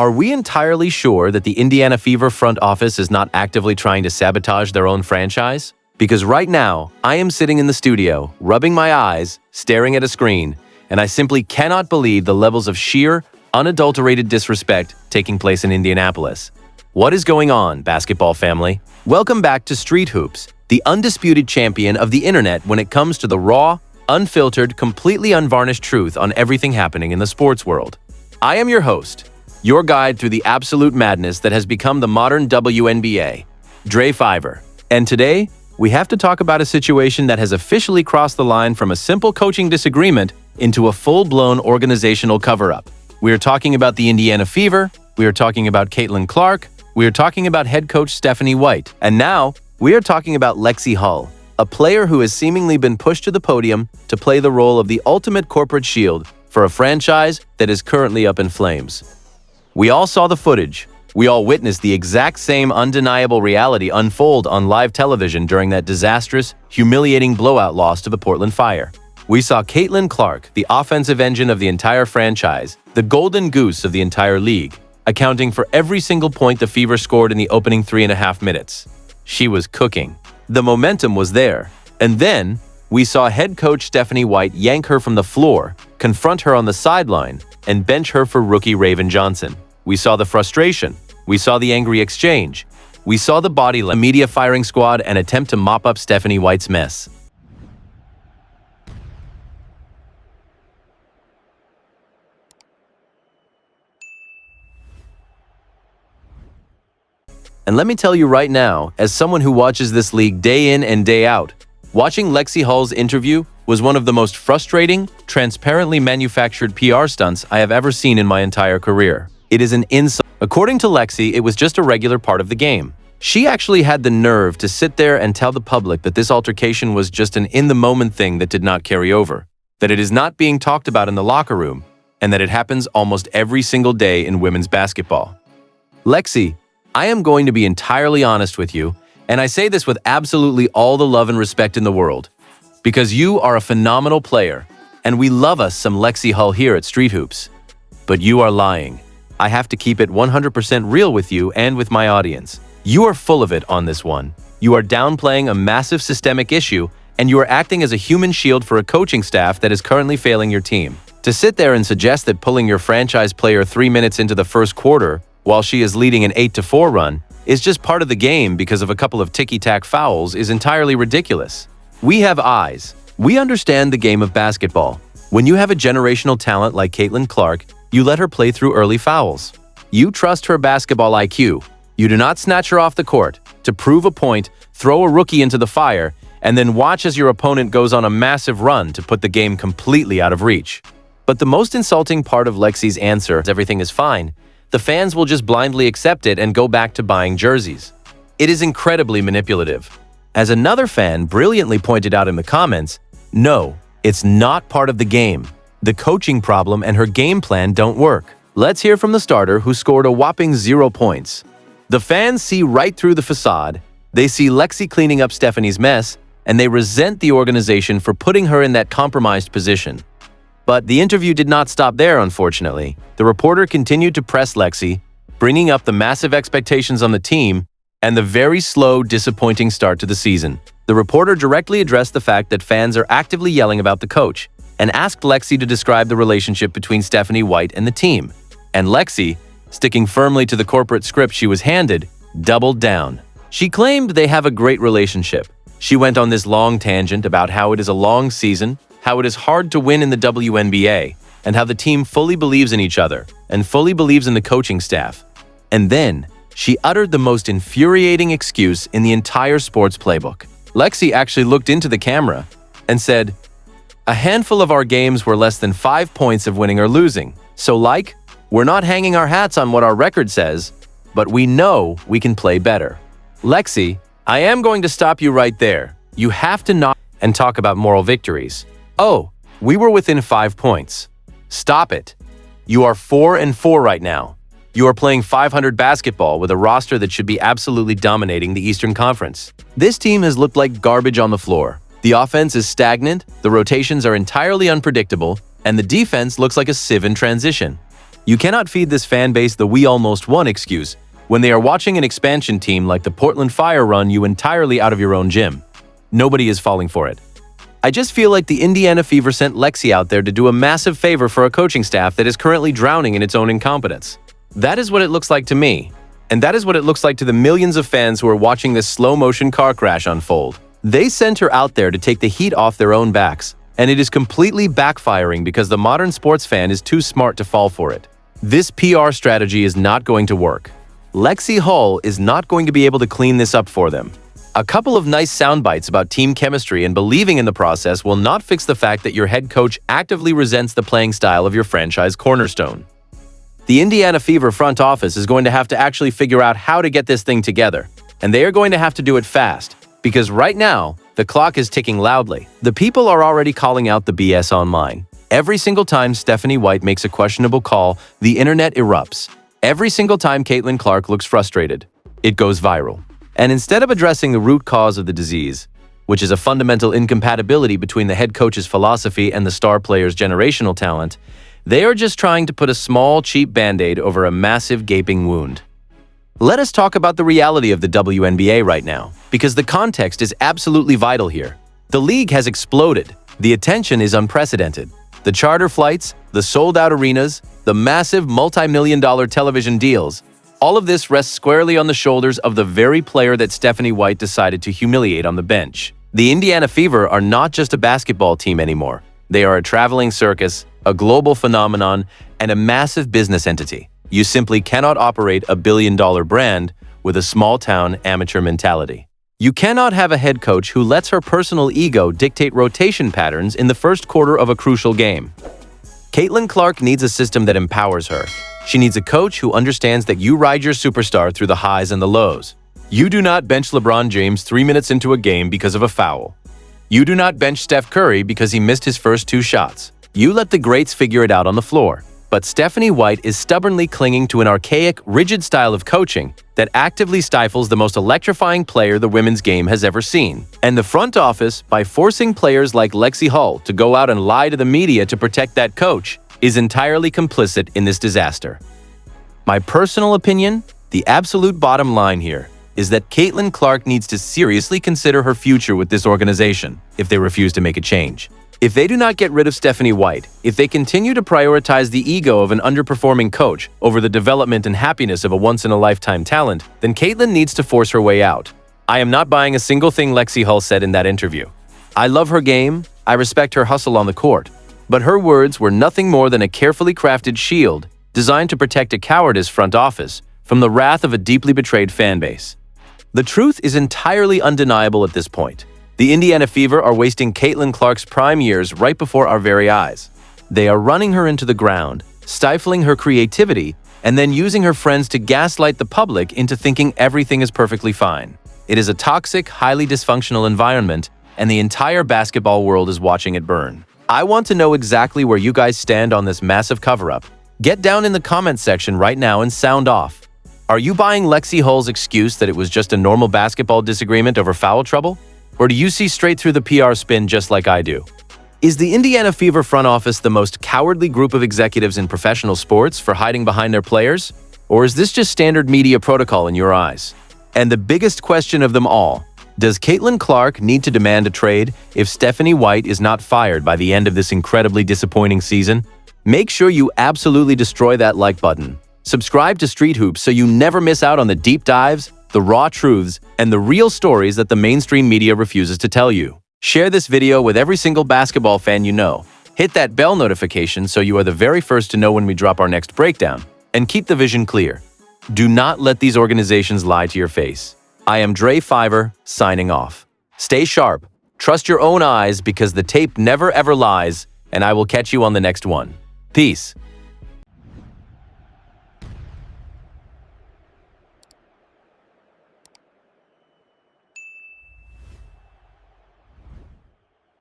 Are we entirely sure that the Indiana Fever front office is not actively trying to sabotage their own franchise? Because right now, I am sitting in the studio, rubbing my eyes, staring at a screen, and I simply cannot believe the levels of sheer, unadulterated disrespect taking place in Indianapolis. What is going on, basketball family? Welcome back to Street Hoops, the undisputed champion of the internet when it comes to the raw, unfiltered, completely unvarnished truth on everything happening in the sports world. I am your host, your guide through the absolute madness that has become the modern WNBA, Dre Fiver. And today, we have to talk about a situation that has officially crossed the line from a simple coaching disagreement into a full-blown organizational cover-up. We are talking about the Indiana Fever, we are talking about Caitlin Clark, we are talking about head coach Stephanie White, and now we are talking about Lexie Hull, a player who has seemingly been pushed to the podium to play the role of the ultimate corporate shield for a franchise that is currently up in flames. We all saw the footage. We all witnessed the exact same undeniable reality unfold on live television during that disastrous, humiliating blowout loss to the Portland Fire. We saw Caitlin Clark, the offensive engine of the entire franchise, the golden goose of the entire league, accounting for every single point the Fever scored in the opening 3.5 minutes. She was cooking. The momentum was there. And then, we saw head coach Stephanie White yank her from the floor, confront her on the sideline, and bench her for rookie Raven Johnson. We saw the frustration. We saw the angry exchange. We saw the body media firing squad and attempt to mop up Stephanie White's mess. And let me tell you right now, as someone who watches this league day in and day out, watching Lexie Hull's interview was one of the most frustrating, transparently manufactured PR stunts I have ever seen in my entire career. It is an insult. According to Lexie, it was just a regular part of the game. She actually had the nerve to sit there and tell the public that this altercation was just an in-the-moment thing that did not carry over, that it is not being talked about in the locker room, and that it happens almost every single day in women's basketball. Lexie, I am going to be entirely honest with you, and I say this with absolutely all the love and respect in the world, because you are a phenomenal player, and we love us some Lexie Hull here at Street Hoops. But you are lying. I have to keep it 100% real with you and with my audience. You are full of it on this one. You are downplaying a massive systemic issue, and you are acting as a human shield for a coaching staff that is currently failing your team. To sit there and suggest that pulling your franchise player 3 minutes into the first quarter while she is leading an 8-4 run is just part of the game because of a couple of ticky-tack fouls is entirely ridiculous. We have eyes. We understand the game of basketball. When you have a generational talent like Caitlin Clark, you let her play through early fouls. You trust her basketball IQ. You do not snatch her off the court to prove a point, throw a rookie into the fire, and then watch as your opponent goes on a massive run to put the game completely out of reach. But the most insulting part of Lexie's answer is everything is fine. The fans will just blindly accept it and go back to buying jerseys. It is incredibly manipulative. As another fan brilliantly pointed out in the comments, no, it's not part of the game. The coaching problem and her game plan don't work. Let's hear from the starter who scored a whopping 0 points. The fans see right through the facade. They see Lexie cleaning up Stephanie's mess, and they resent the organization for putting her in that compromised position. But the interview did not stop there, unfortunately. The reporter continued to press Lexie, bringing up the massive expectations on the team and the very slow, disappointing start to the season. The reporter directly addressed the fact that fans are actively yelling about the coach and asked Lexie to describe the relationship between Stephanie White and the team. And Lexie, sticking firmly to the corporate script she was handed, doubled down. She claimed they have a great relationship. She went on this long tangent about how it is a long season, how it is hard to win in the WNBA, and how the team fully believes in each other and fully believes in the coaching staff. And then, she uttered the most infuriating excuse in the entire sports playbook. Lexie actually looked into the camera and said, "A handful of our games were less than 5 points of winning or losing. So we're not hanging our hats on what our record says, but we know we can play better." Lexie, I am going to stop you right there. You have to not and talk about moral victories. Oh, we were within 5 points. Stop it. You are 4-4 right now. You are playing 500 basketball with a roster that should be absolutely dominating the Eastern Conference. This team has looked like garbage on the floor. The offense is stagnant, the rotations are entirely unpredictable, and the defense looks like a sieve in transition. You cannot feed this fan base the "we almost won" excuse when they are watching an expansion team like the Portland Fire run you entirely out of your own gym. Nobody is falling for it. I just feel like the Indiana Fever sent Lexie out there to do a massive favor for a coaching staff that is currently drowning in its own incompetence. That is what it looks like to me. And that is what it looks like to the millions of fans who are watching this slow-motion car crash unfold. They sent her out there to take the heat off their own backs, and it is completely backfiring because the modern sports fan is too smart to fall for it. This PR strategy is not going to work. Lexie Hull is not going to be able to clean this up for them. A couple of nice sound bites about team chemistry and believing in the process will not fix the fact that your head coach actively resents the playing style of your franchise cornerstone. The Indiana Fever front office is going to have to actually figure out how to get this thing together, and they are going to have to do it fast, because right now, the clock is ticking loudly. The people are already calling out the BS online. Every single time Stephanie White makes a questionable call, the internet erupts. Every single time Caitlin Clark looks frustrated, it goes viral. And instead of addressing the root cause of the disease, which is a fundamental incompatibility between the head coach's philosophy and the star player's generational talent, they are just trying to put a small, cheap band-aid over a massive, gaping wound. Let us talk about the reality of the WNBA right now, because the context is absolutely vital here. The league has exploded. The attention is unprecedented. The charter flights, the sold-out arenas, the massive multi-million-dollar television deals, all of this rests squarely on the shoulders of the very player that Stephanie White decided to humiliate on the bench. The Indiana Fever are not just a basketball team anymore. They are a traveling circus, a global phenomenon, and a massive business entity. You simply cannot operate a billion-dollar brand with a small-town amateur mentality. You cannot have a head coach who lets her personal ego dictate rotation patterns in the first quarter of a crucial game. Caitlin Clark needs a system that empowers her. She needs a coach who understands that you ride your superstar through the highs and the lows. You do not bench LeBron James 3 minutes into a game because of a foul. You do not bench Steph Curry because he missed his first 2 shots. You let the greats figure it out on the floor. But Stephanie White is stubbornly clinging to an archaic, rigid style of coaching that actively stifles the most electrifying player the women's game has ever seen. And the front office, by forcing players like Lexie Hull to go out and lie to the media to protect that coach, is entirely complicit in this disaster. My personal opinion, the absolute bottom line here, is that Caitlin Clark needs to seriously consider her future with this organization if they refuse to make a change. If they do not get rid of Stephanie White, if they continue to prioritize the ego of an underperforming coach over the development and happiness of a once-in-a-lifetime talent, then Caitlin needs to force her way out. I am not buying a single thing Lexie Hull said in that interview. I love her game, I respect her hustle on the court, but her words were nothing more than a carefully crafted shield designed to protect a cowardice front office from the wrath of a deeply betrayed fan base. The truth is entirely undeniable at this point. The Indiana Fever are wasting Caitlin Clark's prime years right before our very eyes. They are running her into the ground, stifling her creativity, and then using her friends to gaslight the public into thinking everything is perfectly fine. It is a toxic, highly dysfunctional environment, and the entire basketball world is watching it burn. I want to know exactly where you guys stand on this massive cover-up. Get down in the comments section right now and sound off. Are you buying Lexie Hull's excuse that it was just a normal basketball disagreement over foul trouble? Or do you see straight through the PR spin just like I do? Is the Indiana Fever front office the most cowardly group of executives in professional sports for hiding behind their players? Or is this just standard media protocol in your eyes? And the biggest question of them all, does Caitlin Clark need to demand a trade if Stephanie White is not fired by the end of this incredibly disappointing season? Make sure you absolutely destroy that like button. Subscribe to Street Hoops so you never miss out on the deep dives, the raw truths, and the real stories that the mainstream media refuses to tell you. Share this video with every single basketball fan you know. Hit that bell notification so you are the very first to know when we drop our next breakdown. And keep the vision clear. Do not let these organizations lie to your face. I am Dre Fiver, signing off. Stay sharp, trust your own eyes because the tape never ever lies, and I will catch you on the next one. Peace.